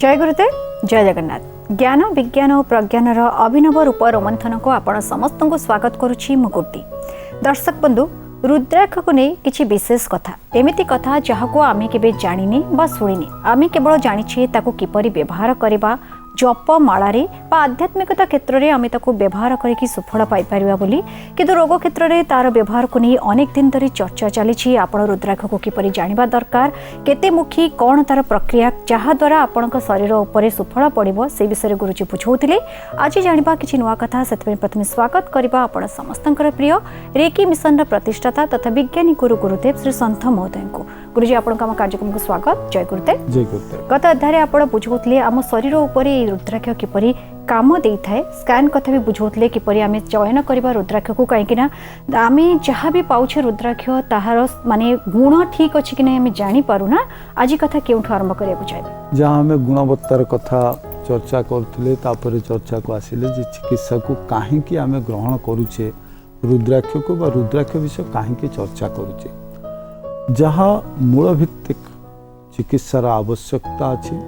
जय गुरुदेव जय जगन्नाथ। ज्ञान विज्ञान और प्रज्ञानर अभिनव रूप रोमंथन को आपण समस्त को स्वागत करुछि मुकुर्ती। दर्शक बंधु, रुद्राक्ष को नहीं किछि विशेष कथा एमिति कथा जहाको आमे केबे जानिने बा सुनिने, आमे केवल जानिछे ताको किपरि व्यवहार करबा जप मालारे बा आध्यात्मिकता क्षेत्र में आम ताको व्यवहार करके सुफल पाइपर बोली, किंतु रोग क्षेत्र में तार व्यवहार को नहीं अनेक दिन धरी चर्चा चली। आपण रुद्राक्ष को किपरि जानिबा दरकार, केते मुखी कौन तार प्रक्रिया जहाद्वारा आपण शरीर उपर सुफल पड़ो से विषय गुरुजी बुझाऊले। आज जानिबा किछि नुआ कथा, से प्रथम स्वागत करबा आपण समस्तंकर प्रिय रेकी मिशन प्रतिष्ठाता तथा विज्ञानी गुरु गुरुदेव श्री संत महोदय को। गुरुजी आपण कार्यक्रम को स्वागत। जय गुरुदेव। जय गुरुदेव। गत अध्याय आपण बुझाऊले आम शरीर उपर रुद्राक्ष किपरि काम दे थाए, स्कैन कथा भी बुझाऊले किपरि आमे चयन करबा रुद्राक्ष को, कहीं आमे जहाँ भी पाउछे रुद्राक्ष ताहार माने गुण ठीक अछि कि नहीं आमे जानि पारुना। आज कथा केउठु आरंभ करिया चाहे, जहाँ आमे गुणवत्तार कथा चर्चा करथिले, तापर चर्चा को आसिले जे चिकित्सा को काहे कि आमे ग्रहण करूछे रुद्राक्ष को बा रुद्राक्ष विषय काहे कि चर्चा करूछे, जहाँ मूल भित्तिक चिकित्सार आवश्यकता अछि।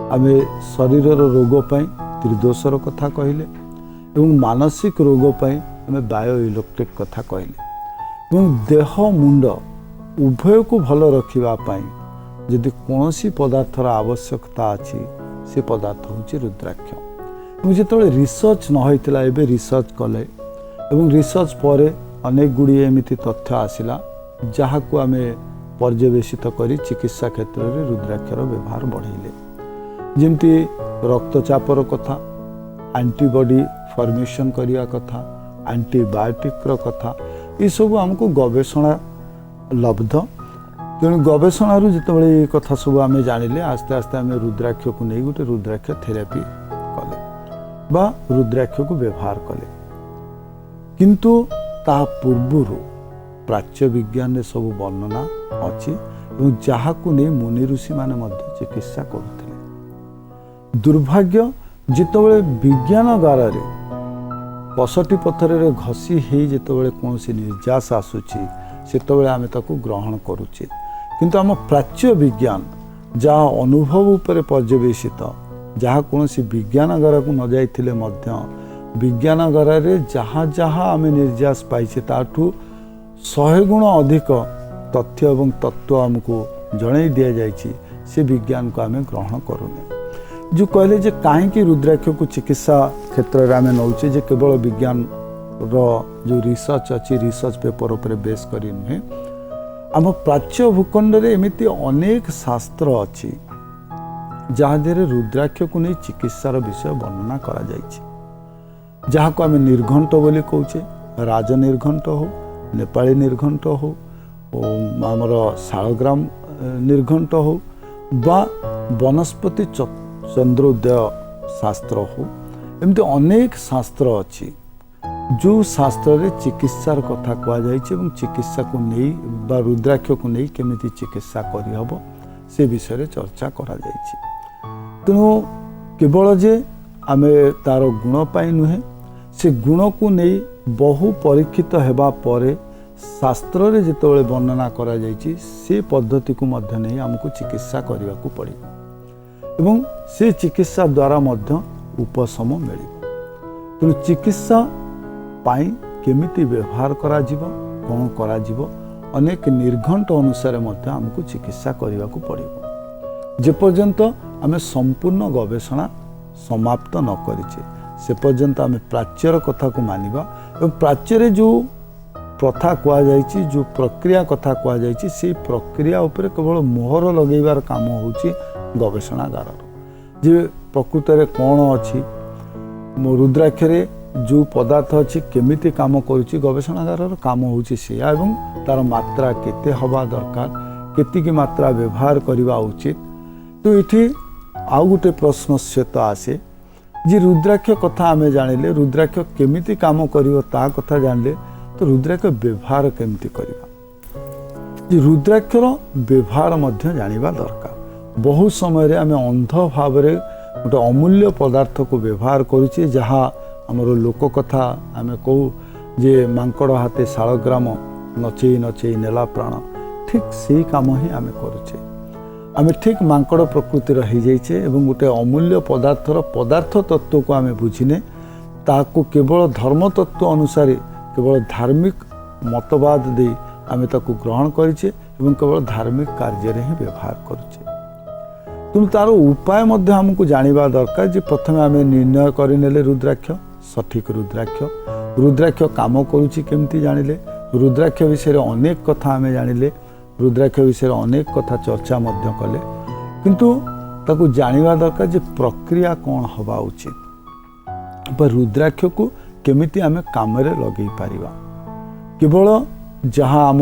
आमे शरीर रोग पाई त्रिदोषर कथा कहले एवं मानसिक रोग पाई आमे बायो इलेक्ट्रिक कथा कहले एवं देह मुंड उभय को भल रखिबा पाई यदि कोनोसी पदार्थर आवश्यकता अछि से पदार्थ होछि रुद्राक्ष। एवं जेतबे रिसर्च न होइतला एबे रिसर्च कले एवं रिसर्च परे अनेक गुडी एमिति तथ्य आसिला जहाको आमे पर्यवेक्षित करी चिकित्सा क्षेत्र में रुद्राक्षर व्यवहार बढ़ाइले। जमती रक्तचापर कथा, एंटीबॉडी फॉर्मेशन करिया कथा, एंटीबायोटिक कथा, ये सब हमको गवेषणा लब्ध। तेणु गवेषणा जितेबाला ये कथा सब आम जानिले आस्ते आस्ते आम रुद्राक्ष को नहीं गोटे रुद्राक्ष थेरापी कले बा रुद्राक्ष को व्यवहार कले। किंतु ता पूर्व प्राच्य विज्ञान रे सब वर्णना अच्छी जहाँ को नहीं मुनि ऋषि माने मध्य चिकित्सा करते। दुर्भाग्य जितेबाला विज्ञान द्वारा पसटी पथर घसी ही जितेबाला कौन निर्यास आसूची सेतबेले आमे ताकू ग्रहण करुचे, किंतु आम प्राच्य विज्ञान जहाँ अनुभव उपर पर्यवेक्षित, जहाँ कौन विज्ञानगार को न जाइथिले मध्य विज्ञानगार जहाँ जहाँ आमे निर्यास पाइछे ताठू 100 गुण अधिक तथ्य एवं तत्व आमको जणाई दिया जाइछि, से विज्ञान को आमे ग्रहण करूने। जो कहले जे कहीं रुद्राक्ष को चिकित्सा क्षेत्र में आम नौचे जे केवल विज्ञान रो जो रिसर्च अच्छी रिसर्च पेपर उपर बेस करी नुहे, आम प्राच्य भूखंड रे एमिति अनेक शास्त्र अच्छी जहाँ देरे रुद्राक्ष को नहीं चिकित्सार विषय वर्णना करा जाइछि। जहाँ को आम निर्घंट बोली कहूचे, राजनिर्घंट हो, नेपाली निर्घंट हो, आमर शालग्राम निर्घंट हो बा वनस्पति चंद्रोदय शास्त्र हो, एमती अनेक शास्त्र अच्छी जो शास्त्र रे चिकित्सार कथा कह जाइए चिकित्सा को नहीं बा रुद्राक्ष को नहीं केमिति चिकित्सा करि हबो से विषय रे चर्चा करा जाइए। तेणु केवल जे आमे तार गुण पाई नुहे, से गुण को नहीं बहु परीक्षित हेबा परे शास्त्र रे जेतेबेले वर्णना करा जाइए से पद्धति को मध्य नहीं हमको चिकित्सा करने को पड़े एवं से चिकित्सा द्वारा मध्य उपशम मिले। तेणु चिकित्सा पाई केमिति व्यवहार करा जीवो, कौन करा जीवो, अनेक निर्घंट अनुसार मध्य हमको चिकित्सा करने को पड़े। जे पर्यंत आमे संपूर्ण गवेषणा समाप्त न करिछे से पर्यंत आमे प्राच्यर कथा को मानिबा एवं प्राच्य जो प्रथा कह जाइए, जो प्रक्रिया कथा कह जाइए, से प्रक्रिया उपर केवल मोहर लगेबार काम होची गवेषणागार जे प्रकृत रे कौन अच्छी रुद्राक्ष रे जो पदार्थ अच्छी केमिति काम करुची गवेषणागार काम होची से एवं तार मात्रा केते हवा दरकार, केतिकी मात्रा व्यवहार करवा उचित। तो ये आउ गोटे प्रश्न तो आसे जे रुद्राक्ष कथा आमे जानिले, रुद्राक्ष केमिति काम करिवो ता कथा जानिले, तो रुद्राक्ष व्यवहार केमिति करिबा, जे रुद्राक्षर व्यवहार मध्य जानिबा दरकार। बहुत समय रे आमे अंध भाव रे गोटे अमूल्य पदार्थ को व्यवहार करुचे, जहाँ आमर लोक कथा आमे कहू जे मांकड़ हाथे शालग्राम नचेई नचेई नेला प्राण, ठीक से काम ही आमे करुचे। आम ठीक मांकड़ प्रकृतिर हो जाइए एवं गोटे अमूल्य पदार्थर पदार्थ तत्व को आम बुझीने ताकू केवल धर्म तत्व अनुसार केवल धार्मिक मतवाद दे आम ताकू ग्रहण करें एवं केवल धार्मिक कार्य ही व्यवहार करुचे। तेणु तार उपाय मध्य आमको जानिबा दरकार जे प्रथमे आम निर्णय करनेले रुद्राक्ष सठिक रुद्राक्ष काम करुच्ची केमती जानिले रुद्राक्ष विषय अनेक कथा आम जानिले रुद्राक्ष विषय अनेक कथा चर्चा मध्य कले किंतु ताकू जानिबा दरकार जे प्रक्रिया कौन हवा उचित रुद्राक्ष को केमिति आम काम लगे पारिबा केवल जहाँ आम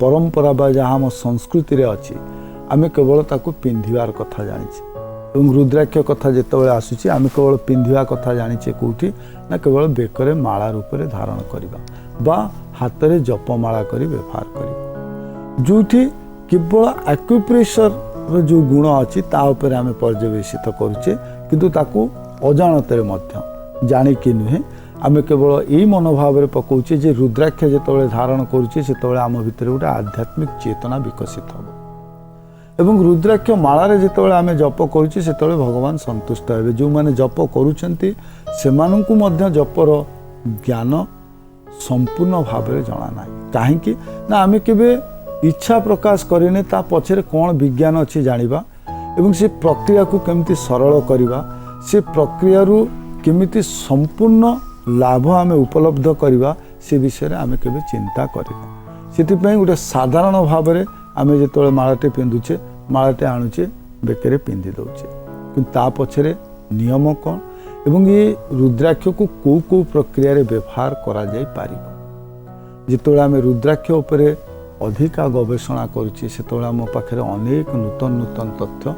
परंपरा बा जहाँ आम संस्कृति रे अच्छी आम केवल ताकू पिंधिबार कथा जानिछे एवं रुद्राक्ष कथा जितेबाला आसूची आम केवल पिंधिबा कथा जानिछे कोठी ना केवल बेकरे माला रूप में धारण करवा बा हाथ में जपमाला करी व्यवहार करिबा जोठी केवल एक्यूप्रेशर जो गुण अच्छी ता उपरे आम पर्यवेक्षित करुचे किंतु ताकू अजाणत जानिकी नुहे आम केवल यही मनोभाव पकाउचे जे रुद्राक्ष जितेबाला धारण करुचे से आम भितर गोटे आध्यात्मिक चेतना विकसित हम एवं रुद्राक्ष मालारे जितेबाला आम जप करुचे से भगवान संतुष्ट हे जो मैंने जप करुचंती सेमानंकु मध्य जपर ज्ञान संपूर्ण भाव में जना ना कहीं ना आम केवे इच्छा प्रकाश करें ता पछरे कौन विज्ञान अच्छी जानिबा एवं से प्रक्रिया को केमिति सरल करिबा से प्रक्रिया रु केमिति संपूर्ण लाभ आम उपलब्ध करवा से विषय आम केवे चिंता करें से गोटे साधारण भाव में आम जो मालाटे पिंधुचे मालाटे आणुचे बेकरे पिंधि दौचे कि पछरे नियम कौन एवं ये रुद्राक्ष को कौ प्रक्रिया रे व्यवहार करा जाई पारिबो जिते आम रुद्राक्ष उपरे अधिका गवेषणा करुचे से आम पाखे अनेक नूतन नूतन तथ्य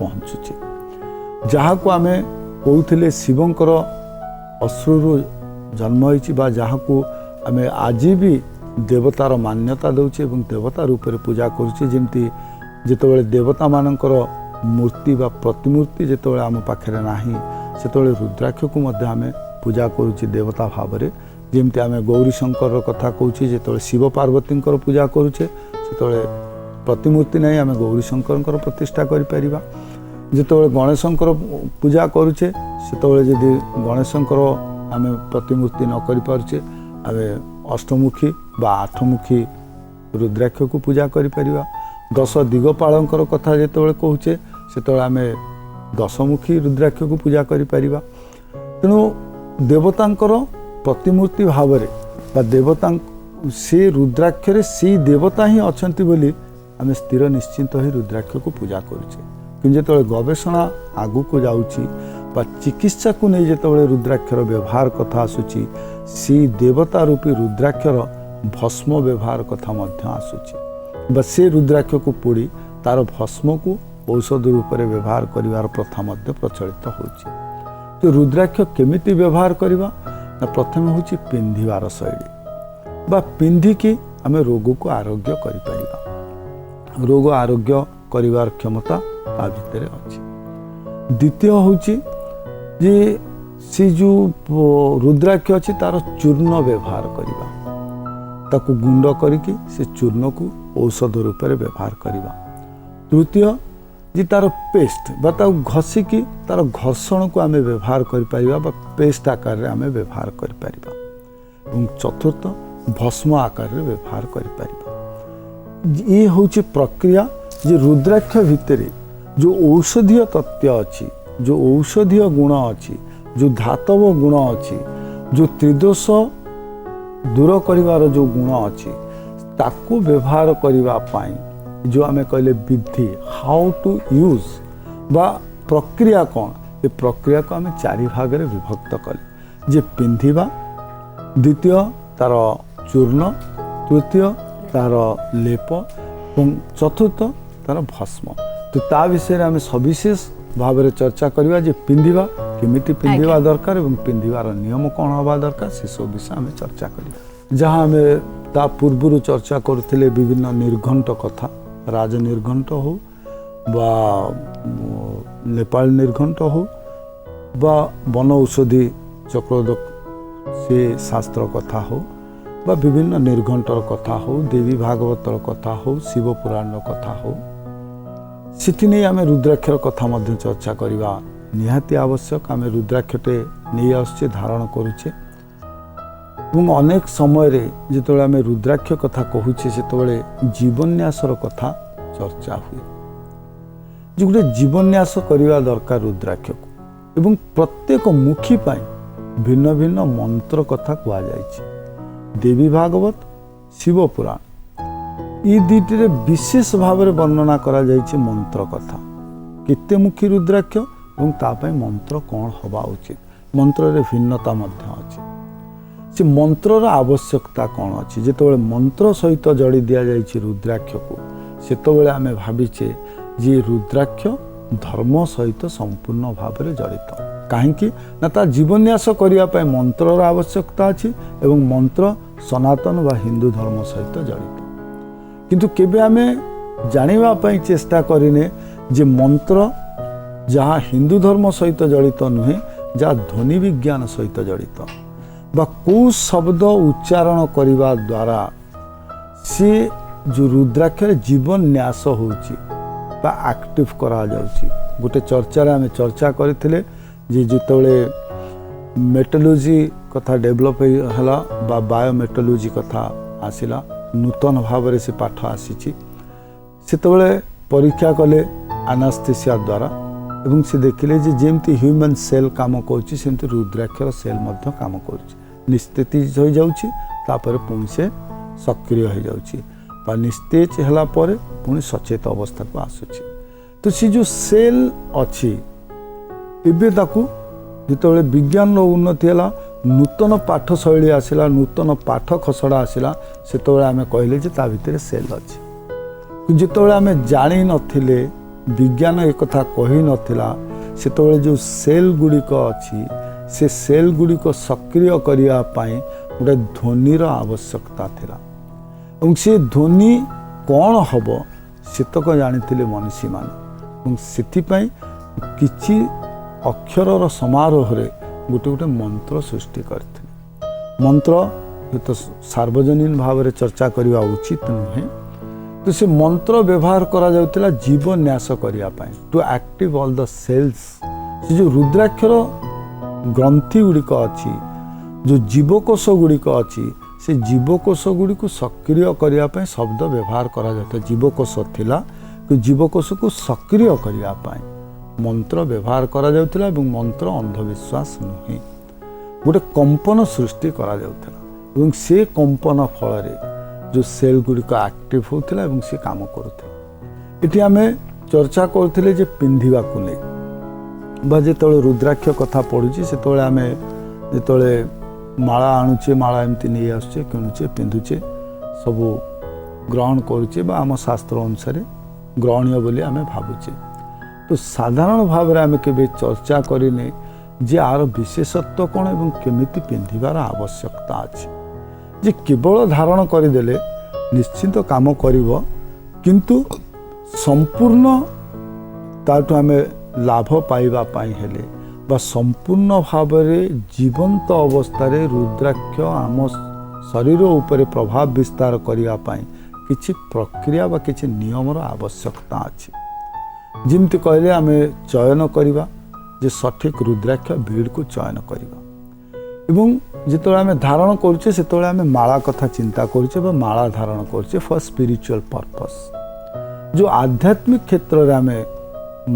पहुँचुचे जहाँ को आम कहते शिवंकर अश्रु जन्म होती जहाँ को आम आज भी देवतार मान्यता दौचे एवं देवता रूप में पूजा करुचे जमती जितेबाला देवता मानकर मूर्ति बा प्रतिमूर्ति जितेबाला आम पाखे नाही सेतेबाला रुद्राक्ष को मध्य आम पूजा करुचे देवता भाव में जमती आम गौरी शंकर कथा कहूँ जितेबाला शिव पार्वती पूजा करुचे से प्रतिमूर्ति नहीं आम गौरी शंकर प्रतिष्ठा करिपरिबा जितेबाला गणेशंकर पूजा करुचे से जदि गणेशंकर आम प्रतिमूर्ति न करिपारुचे आम अष्टमुखी बा आठमुखी रुद्राक्ष को पूजा करिपरिबा दश दिगपालंकर कथा जितेबाला कहूचे से आम दशमुखी रुद्राक्ष को पूजा करिपरिबा तेणु देवतांकर प्रतिमूर्ति भाव में देवता से रुद्राक्ष से देवता ही अच्छा बोली आम स्थिर निश्चिंत ही रुद्राक्ष को पूजा करुचे कि जो गवेषणा आगू को जाऊँगी चिकित्सा को नहीं जितेबाला रुद्राक्षर व्यवहार कथा आसूची सी देवता रूपी रुद्राक्षर भस्म व्यवहार कथा मध्य आसूची से रुद्राक्ष को पोड़ी तार भस्म को औषध रूप में व्यवहार करिवार प्रथा मध्य प्रचलित होची। तो रुद्राक्ष केमिति व्यवहार करिवा ना प्रथम होची पिंधिवार शैली बा पिंधिकी आम रोग को आरोग्य करिपारिबा रोग आरोग्य करिवार क्षमता ता भितर अछि। द्वितीय होची जे से जो रुद्राक्ष अच्छी तार चूर्ण व्यवहार करवा ताकू गुंड करिकी से चूर्ण को औषध रूप में व्यवहार करवा। तृतीय जे तार पेस्ट बा घसिकी तार घर्षण को आम व्यवहार करिपरिबा बा पेस्ट आकार रे आम व्यवहार करिपरिबा एवं चतुर्थ भस्म आकार रे व्यवहार करिपरिबा। ये होची प्रक्रिया जे रुद्राक्ष भितरे जो औषधीय तत्व अच्छी जो औषधीय गुण अच्छी जो धातव गुण अच्छी जो त्रिदोष दूर करिवार जो गुण अच्छी ताकू व्यवहार करिवा पाई जो आमे कहले विधि हाउ टू यूज बा प्रक्रिया कौन ये प्रक्रिया को आमे चारि भाग रे विभक्त कले जे पिंधिबा द्वितीय तार चूर्ण तृतीय तार लेप और चतुर्थ तार भस्म। तो ता विषय आम सविशेष भाव में चर्चा करवा जे पिंधिबा केमिति पिंधिबा दरकार एवं पिंधिबार नियम कौन हवा दरकार से सब विषय आम चर्चा करवा जहाँ आम ता पूर्व चर्चा करथिले विभिन्न निर्घंट कथा राज निर्घंट हो बा नेपाल निर्घंट हो बा वन औषधि चक्रद से शास्त्र कथा हो बा विभिन्न निर्घंटर कथा हो, देवी भागवतर कथा हो, शिव पुराण कथा हो, सेठी नहीं आम रुद्राक्षर कथा मध्य चर्चा करवा निहाती आवश्यक। आम रुद्राक्षटे नहीं आसुचे, धारण करुचे और अनेक समय जिते आम रुद्राक्ष कथा कहूचे से जीवन्यासर कथा चर्चा हुए, जो गोटे जीवन्यास करवा दरकार रुद्राक्ष को। एवं प्रत्येक मुखी पाई भिन्न भिन्न मंत्र कथा कहुई, देवी भागवत, शिव पुराण ये दुईटे विशेष भाव में वर्णना करा जायछि मंत्र कथा। केते मुखी रुद्राक्ष और तापाई मंत्र कौन हवा उचित, मंत्र रे भिन्नता मध्य अछि। से मंत्रर आवश्यकता कौन अच्छी, जिते मंत्र सहित जड़ी दि जाइछि रुद्राक्ष को, सेतबेले आमे भाविचे जे रुद्राक्ष धर्म सहित संपूर्ण भाव में जड़ित। कहीं ना ता जीवन्यास करने मंत्रर आवश्यकता अच्छी एवं मंत्र सनातन व हिंदू धर्म सहित जड़ित। किंतु केबे आमे जानिबा पई चेष्टा करिने जे मंत्र जहाँ हिंदू धर्म सहित जड़ित नुहे, जहाँ ध्वनि विज्ञान सहित जड़ित बा को शब्द उच्चारण करने द्वारा सी जो रुद्राक्ष जीवन न्यास होची बा एक्टिव करा जाउची। गोटे चर्चा आम चर्चा करथिले जे जितबेले मेटोलॉजी कथा डेवलप हैला बा बायोमेटोलॉजी कथा आसिला, नूतन भाव में से पाठ आसी सेतबेले परीक्षा कले एनास्थेसिया द्वारा एवं से देखिले जे जेमती ह्यूमन सेल काम करुच्ची सेमती रुद्राक्षर सेल मध्य काम करुच्ची। निस्तेज हो जाउची तापर पुणी से सक्रिय हो जाउची बा निस्तेज हैला परे पुणी सचेत अवस्था को आसुची। तो सी जो सेल अच्छी एबे ताकू जितेबाला विज्ञान उन्नति है, नूतन पाठ शैली आसला, नूतन पाठ खसड़ा आसला, से आम कहले जे ता भितर सेल अच्छी। जितेबाला आम जानी नथिले, विज्ञान एक कथा कही नथिला, सेतेबाला जो सेल गुड़िक अच्छी से सेल गुड़िक सक्रिय करने गोटे ध्वनिर आवश्यकता थिला। और से ध्वनि कौन हम सेतक जानी मनीषी मान, से किछि अक्षर समारोह रे गोटे गोटे मंत्र सृष्टि करते। मंत्र ये तो सार्वजनीन भाव में चर्चा करवा उचित नुहे, तो से मंत्र व्यवहार करा जाउतिला जीवन न्यास करिया पाए, to active all the cells. से जो रुद्राक्षर ग्रंथि गुड़िक अच्छी, जो जीवकोश गुड़िक अच्छी, से जीवकोश गुड़ी सक्रिय करने शब्द व्यवहार करा जाता। जीवकोश थिला कि जीवकोश को सक्रिय करने मंत्र व्यवहार करा जाउतिला एवं मंत्र अंधविश्वास नुहे, गोटे कंपन सृष्टि करा जाउतिला एवं से कंपन फल जो सेल गुड़िक एक्टिव होता एवं से काम करुला। इति आमे चर्चा करथिले जे पिंधिबा को नै बा जेतबेले रुद्राक्ष कथा पड़ुची सेतबेले आमे जेतबेले माला आणुचे, माला एमती नहीं आसुचे, किणुचे, पिंधुचे, सबू ग्रहण करुचे बा आम शास्त्र अनुसार ग्रहणीय बोली आमे भावुचे। तो साधारण भाव में आम के चर्चा करें जे आर विशेषत्व कौन एवं केमिति पिंधिबार आवश्यकता अच्छी। जे केवल धारण करदेले निश्चित काम करिवो, किंतु संपूर्ण ताटू आम लाभ पाइबा पाई हेले बा संपूर्ण भाव में जीवंत अवस्था रुद्राक्ष आम शरीर उपर प्रभाव विस्तार करने किछि प्रक्रिया बा किछि नियमर आवश्यकता अच्छी। जिमती कहले आम चयन करवा जे सठिक रुद्राक्ष बीड़ को चयन करवा एवं जिते आम धारण करुचे से आम माला कथा चिंता करुचे बा माला धारण करुचे फॉर स्पिरिचुअल पर्पस। जो आध्यात्मिक क्षेत्र में आम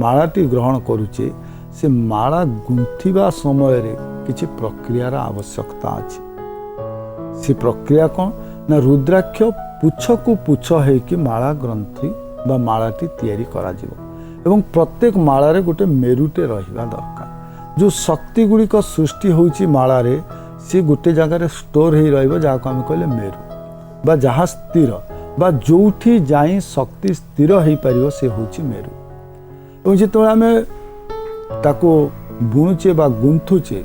मालाटी ग्रहण करुचे से माला गुंथिबा समय रे किछि प्रक्रियार आवश्यकता अछि। से प्रक्रिया कौन ना रुद्राक्ष पुछ को पुछ है कि माला ग्रंथि बा मालाटी तैयारी करा जिवो एवं प्रत्येक मालारे गोटे मेरुटे रहिबा दरकार। जो शक्ति गुड़िक सृष्टि होउची मालारे से गोटे जगार स्टोर हो रहिबो, जहाँ को आम कहले मेरु बा जहाँ स्थिर बा जोठी जाई शक्ति स्थिर हो पारिबो से होउची मेरु। एवं जेतबेले आमे ताको बुणुचे बा गुंथुचे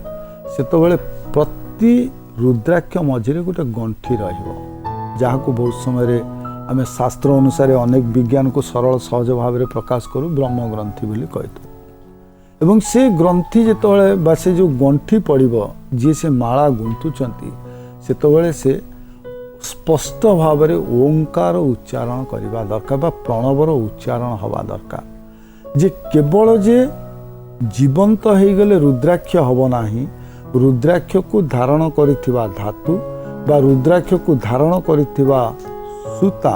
सेतबेले प्रति रुद्राक्ष मझिरे गोटे गंठी रहिबो, जहाँ को बहुत समय रे आम शास्त्र अनुसार अनेक विज्ञान को सरल सहज भाव में प्रकाश करूँ ब्रह्म ग्रंथि बोली कही। एवं से ग्रंथि जेतबेले बा से जो गंठी पड़िबो जी से माला गुंथुचंती सेतबेले से स्पष्ट भाव में ओंकार उच्चारण करवा दरकार बा प्रणवर उच्चारण हवा दरकार जे केवल जे जीवंत हो गले रुद्राक्ष हब नाही रुद्राक्ष को धारण करिथिबा धातु बा रुद्राक्ष को धारण करिथिबा सूता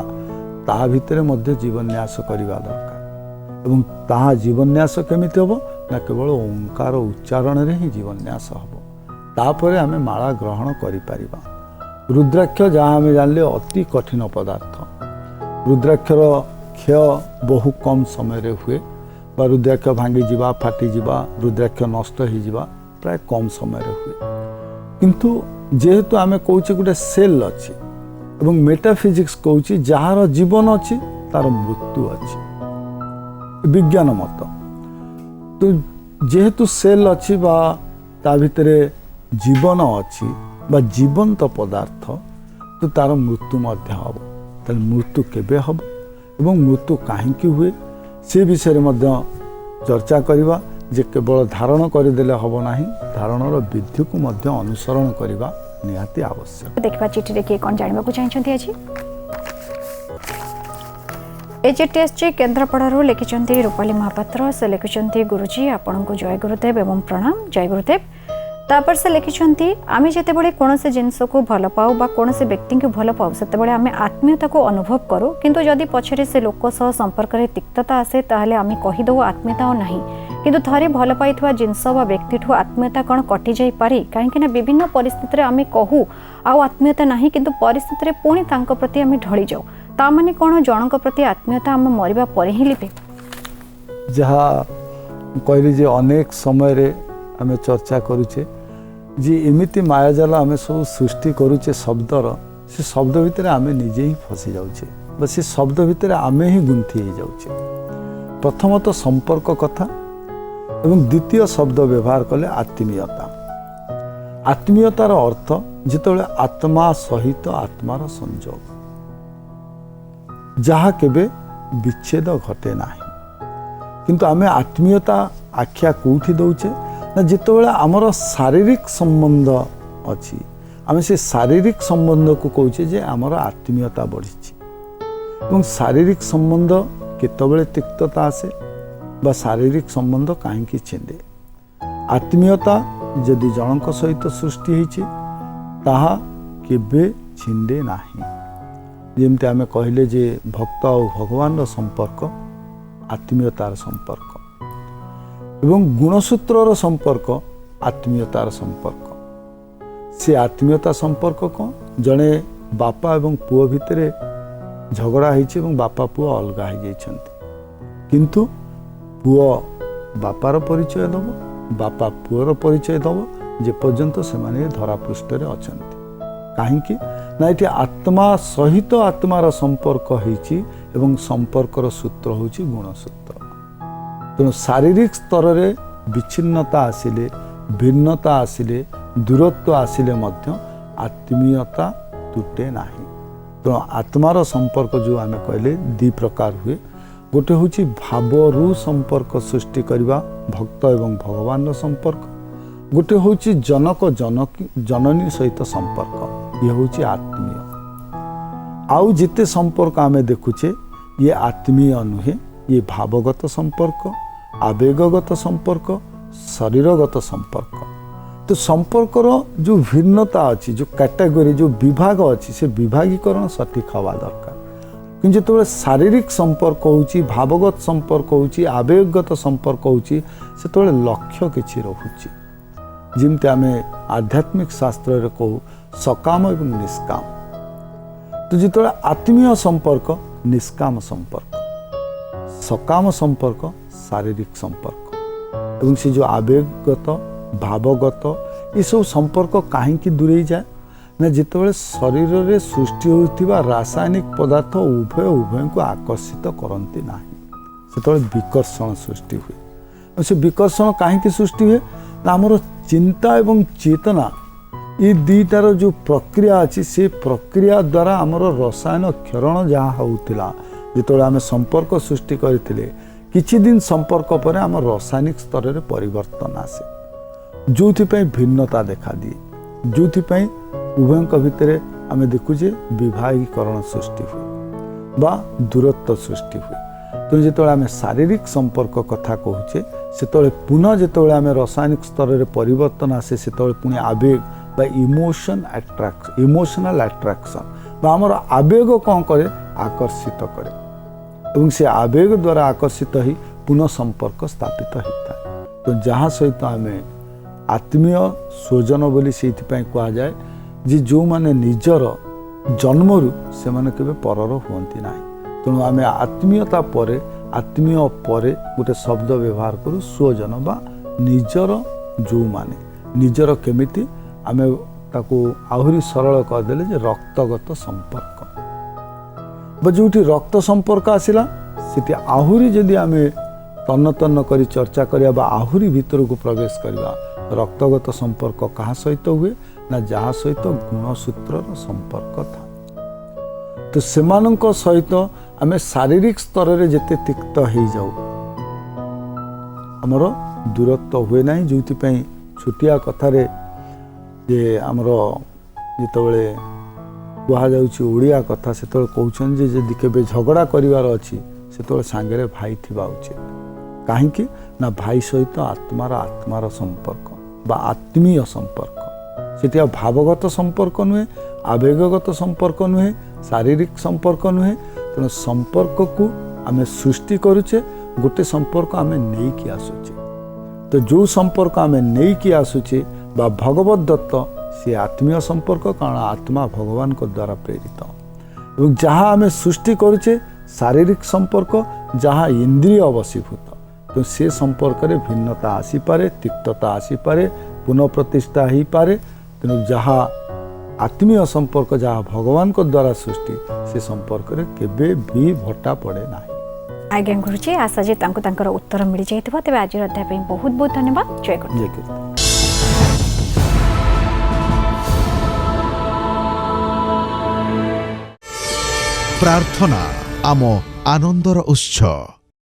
ता भितरे मध्य जीवन्यास करवा दरकार एवं ताहा जीवन्यास केमिति हबो ना केवल ओंकार उच्चारण रे ही जीवन्यास हबो तापरे आमे माला ग्रहण करि परिबा रुद्राक्ष जहाँ आम जानले अति कठिन पदार्थ रुद्राक्षर क्षय बहु कम समय रे हुए बा रुद्राक्ष भांगी जीवा फाटी जीवा रुद्राक्ष नष्ट हो जीवा प्राय कम समय रे हुए किंतु जेहेतु आम कौचे गोटे सेल अच्छी एवं मेटाफिजिक्स कौची जार जीवन अच्छी तार मृत्यु अच्छी विज्ञान मत तो जेहेतु सेल अच्छी बा ता भितरे जीवन अच्छी बा जीवंत पदार्थ तो तार मृत्यु मध्य हम ताले मृत्यु केबे हम एवं मृत्यु कहीं हुए से विषय मध्य चर्चा करवा जे केवल धारण करदेले हम नाही धारणर विधि को मध्य अनुसरण करवा निहाती आवश्यक देखा चिठी रे कौन जानवा को चाहिए आज ए चिठी आसी केन्द्रापड़ारू लिखिं रूपाली महापात्र से लिखिं गुरुजी आपण को जय गुरुदेव एवं प्रणाम जय गुरुदेव तापर से लिखिं आम जितेबाला कौन से जिनस को भल पाऊ बा कौन से व्यक्ति को भल पाऊ से आम आत्मीयता को अनुभव करूँ किंतु जदि पछरे से लोक सह संपर्क में तिक्तता आसे ताहले आम कहीदे आत्मीयता और नहीं किंतु थरे भल पाई जिनस बा व्यक्ति ठू आत्मीयता कौन कटि जाई पारे कहीं विभिन्न परिस्थिति आम कहूँ आउ आत्मीयता नहीं किंतु परिस्थिति पुणी तांको प्रति आम ढली जाऊ ता माने कौन जनक प्रति आत्मीयता आम मरिबा परे ही लिपे जहाँ कहली जे अनेक समय रे आम चर्चा करूचे जी एमिति मायाजाल आम सब सृष्टि करूचे शब्दर से शब्द भितर आम निजे ही फसी जाऊे से शब्द भितर आम ही गुंथि हो जाऊे प्रथमत संपर्क कथा एवं द्वितीय शब्द व्यवहार कले आत्मीयता आत्मीयतार अर्थ जितेबाला आत्मा सहित आत्मार संयोग जहाँ केबे विच्छेद घटे नाही किंतु आम आत्मीयता आख्या कौटी दौचे ना जितेबाला आमर शारीरिक संबंध अच्छी आम से शारीरिक संबंध को कौचे जे आमर आत्मीयता बढ़ी शारीरिक संबंध केतबेले तिक्तता आसे बा शारीरिक संबंध कहीं छिंदे आत्मीयता जदि जनक सहित सृष्टि होइछि ताहा केबे छिंदे नाही जेमते आमे कहले जे भक्त और भगवान संपर्क आत्मीयतार संपर्क एवं गुणसूत्रर संपर्क आत्मीयतार संपर्क से आत्मीयता संपर्क कौन जड़े बापा एवं पुओ भितर झगड़ा होइछि एवं बापा पुओ अलगा हो जाइछन्ति किंतु पुओ बापार परिचय दब बापा पुओर परिचय दब जे पर्यंत से माने धरा पृष्ठ रे अछन्ति काहेकि ना ये आत्मा सहित आत्मार संपर्क होइछि एवं संपर्कर सूत्र होइछि गुणसूत्र तेणु शारीरिक स्तर रे विच्छिन्नता आसिले भिन्नता आसिले दूरत्व आसिले मध्य आत्मीयता तुटे नाही तेणु आत्मार संपर्क जो आम कहले दी प्रकार हुए गोटे हूँ भावरू संपर्क सृष्टि करवा भक्त एवं भगवान संपर्क गोटे हूँ जनक जननी सहित संपर्क ये हूँ आत्मीय आउ जिते संपर्क आम देखुचे ये आत्मीय नुहे ये भावगत संपर्क आवेगगत संपर्क शरीरगत संपर्क तो संपर्कर जो भिन्नता अच्छी जो कैटेगरी जो विभाग अच्छी से विभागीकरण सठिक हवा दरकार कि जो शारीरिक संपर्क होची भावगत संपर्क होची आवेगगत संपर्क होची से लक्ष्य किछि रहुची जिमते आमे आध्यात्मिक शास्त्र रे कहू सकाम एवं निष्काम तो जो आत्मीय संपर्क निष्काम संपर्क सकाम संपर्क शारीरिक संपर्क एवं से जो आवेगगत भावगत ये सब संपर्क कहीं दूरे जाए ना जितेबाला शरीर रे सृष्टि होतिबा रासायनिक पदार्थ उभय उभय को आकर्षित करती ना से विकर्षण सृष्टि हुए से विकर्षण कहीं सृष्टि हुए ना आमर चिंता एवं चेतना ये दुईटार जो प्रक्रिया अच्छी से प्रक्रिया द्वारा आमर रसायन क्षरण जहाँ होता जितेबाला आम संपर्क सृष्टि करते किछि दिन संपर्क पर आम रासायनिक स्तर में परिवर्तन आसे जो भिन्नता देखा दिए जो उभयों भितर आम देखुचे विवाहीकरण सृष्टि हुए बा दूरत्व सृष्टि हुए। तेणु जो आम शारीरिक संपर्क कथा कहूचे से पुनः जो आम रासायनिक स्तर में परिवर्तन आसे से पुणी आवेग बा इमोशनल अट्राक्शन बा आमर आवेग कौन करे आकर्षित करे और से आवेग द्वारा आकर्षित ही पुनः संपर्क स्थापित होता है। तो जहाँ सहित आम आत्मीय स्वजन बोली से कह जाए जे जो माने निजर जन्मरू से माने केबे परर हुअंती नाही। तेणु आम आत्मीयता आत्मीय परे गोटे शब्द व्यवहार करूँ स्वजन बा निजर जो माने निजर केमिति आम ताको आहुरी सरल करदेले जे रक्तगत संपर्क जो रक्त संपर्क आसिला से आहुरी जदि आम तन्न तन्न करी चर्चा करिया बा आहुरी भीतर को प्रवेश करिया रक्तगत संपर्क कहाँ सहित हुए ना जहाँ सहित गुणसूत्र संपर्क था। तो सेमानंक सहित आम शारीरिक स्तर में जेते तिक्त हो जाऊ आमर दूरत्व हुए ना जो छोटिया कथार जे आमर जिते कहुआ कथा से कहते जदि केबे झगड़ा करिवार अछि से सांगे भाई थिबा उचित कहीं ना भाई सहित आत्मार संपर्क बा आत्मीय संपर्क से भावगत संपर्क नुहे आवेगगत संपर्क नुहे शारीरिक संपर्क नुहे। तेणु संपर्क को आम सृष्टि करुचे गोटे संपर्क आम नहीं कि आसुचे। तो जो संपर्क आम नहीं कि आसुचे बा भगवत दत्त सी आत्मीय संपर्क कारण आत्मा भगवान को द्वारा प्रेरित और जहाँ आम सृष्टि करुचे शारीरिक संपर्क जहाँ इंद्रिय अवशीभूत तो से संपर्क रे भिन्नता आसीपे तिक्तता आसीपे पुनः प्रतिष्ठा हो पारे। तेणु जहाँ आत्मीय संपर्क जहाँ भगवान को द्वारा सृष्टि से संपर्क रे केबे भी भट्टा पड़े ना। आज्ञा गुरुजी आशा जे तांकर उत्तर मिल जाइथिबा तेबे आज अध्याय बहुत बहुत धन्यवाद। जय गुरु। जय गुरु। प्रार्थना आम आनंदर उत्स।